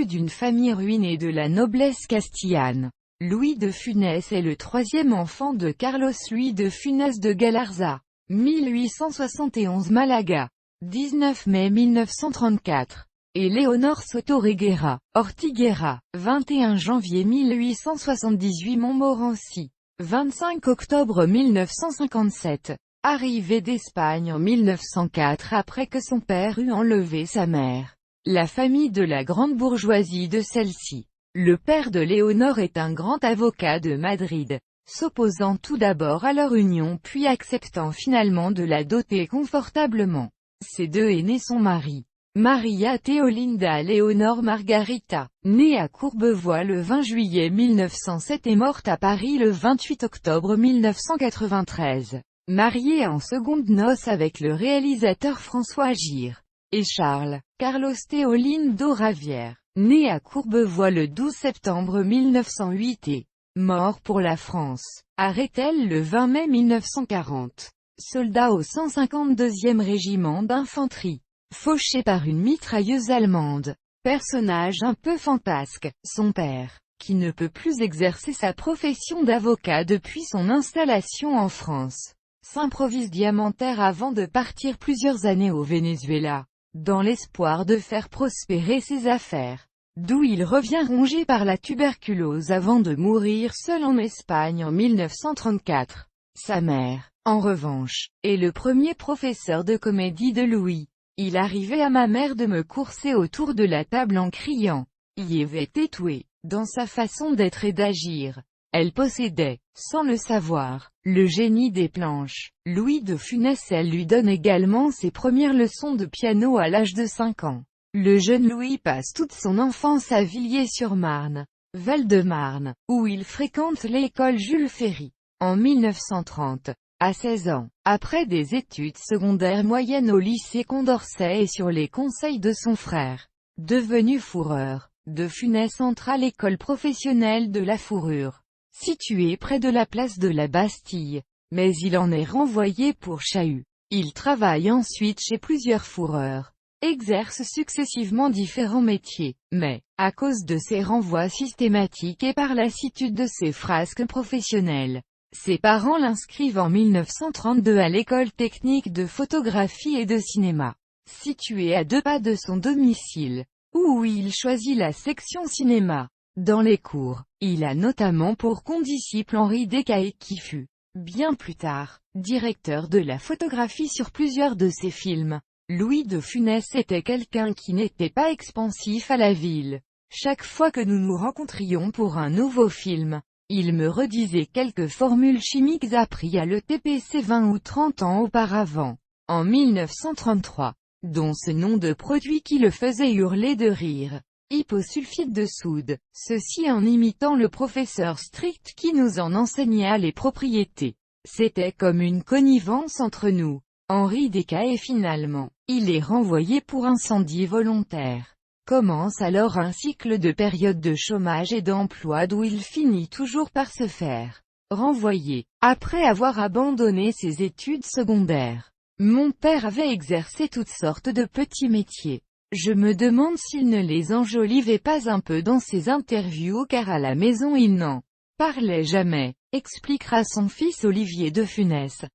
Issu d'une famille ruinée de la noblesse castillane, Louis de Funès est le troisième enfant de Carlos Louis de Funès de Galarza, 1871 Malaga, 19 mai 1934, et Léonor Soto Reguera, Ortiguera, 21 janvier 1878 Montmorency, 25 octobre 1957. Arrivé d'Espagne en 1904 après que son père eut enlevé sa mère. La famille de la grande bourgeoisie de celle-ci. Le père de Léonor est un grand avocat de Madrid, s'opposant tout d'abord à leur union puis acceptant finalement de la doter confortablement. Ses deux aînés sont Maria Theolinda Léonor Margarita, née à Courbevoie le 20 juillet 1907 et morte à Paris le 28 octobre 1993. Mariée en secondes noces avec le réalisateur François Agir, et Charles Carlos Theolindo Ravière, né à Courbevoie le 12 septembre 1908 et mort pour la France, à Rethel le 20 mai 1940. Soldat au 152e régiment d'infanterie, fauché par une mitrailleuse allemande. Personnage un peu fantasque, son père, qui ne peut plus exercer sa profession d'avocat depuis son installation en France, s'improvise diamantaire avant de partir plusieurs années au Venezuela, dans l'espoir de faire prospérer ses affaires, d'où il revient rongé par la tuberculose avant de mourir seul en Espagne en 1934. Sa mère, en revanche, est le premier professeur de comédie de Louis. Il arrivait à ma mère de me courser autour de la table en criant. Il avait étoué, dans sa façon d'être et d'agir. Elle possédait, sans le savoir, le génie des planches. Louis de Funès. Elle lui donne également ses premières leçons de piano à l'âge de 5 ans. Le jeune Louis passe toute son enfance à Villiers-sur-Marne, Val-de-Marne, où il fréquente l'école Jules Ferry. En 1930, à 16 ans, après des études secondaires moyennes au lycée Condorcet et sur les conseils de son frère, devenu fourreur, de Funès entre à l'école professionnelle de la fourrure, située près de la place de la Bastille, mais il en est renvoyé pour chahut. Il travaille ensuite chez plusieurs fourreurs, exerce successivement différents métiers, mais, à cause de ses renvois systématiques et par lassitude de ses frasques professionnelles, ses parents l'inscrivent en 1932 à l'école technique de photographie et de cinéma, située à 2 pas de son domicile, où il choisit la section cinéma. Dans les cours, il a notamment pour condisciple Henri Descaëts qui fut, bien plus tard, directeur de la photographie sur plusieurs de ses films. Louis de Funès était quelqu'un qui n'était pas expansif à la ville. Chaque fois que nous nous rencontrions pour un nouveau film, il me redisait quelques formules chimiques apprises à l'ETPC 20 ou 30 ans auparavant, en 1933, dont ce nom de produit qui le faisait hurler de rire. Hyposulfite de soude, ceci en imitant le professeur strict qui nous en enseignait les propriétés. C'était comme une connivence entre nous. Henri Descaëts finalement, il est renvoyé pour incendie volontaire. Commence alors un cycle de période de chômage et d'emploi d'où il finit toujours par se faire renvoyer, après avoir abandonné ses études secondaires. Mon père avait exercé toutes sortes de petits métiers. Je me demande s'il ne les enjolivait pas un peu dans ses interviews car à la maison il n'en parlait jamais, expliquera son fils Olivier de Funès.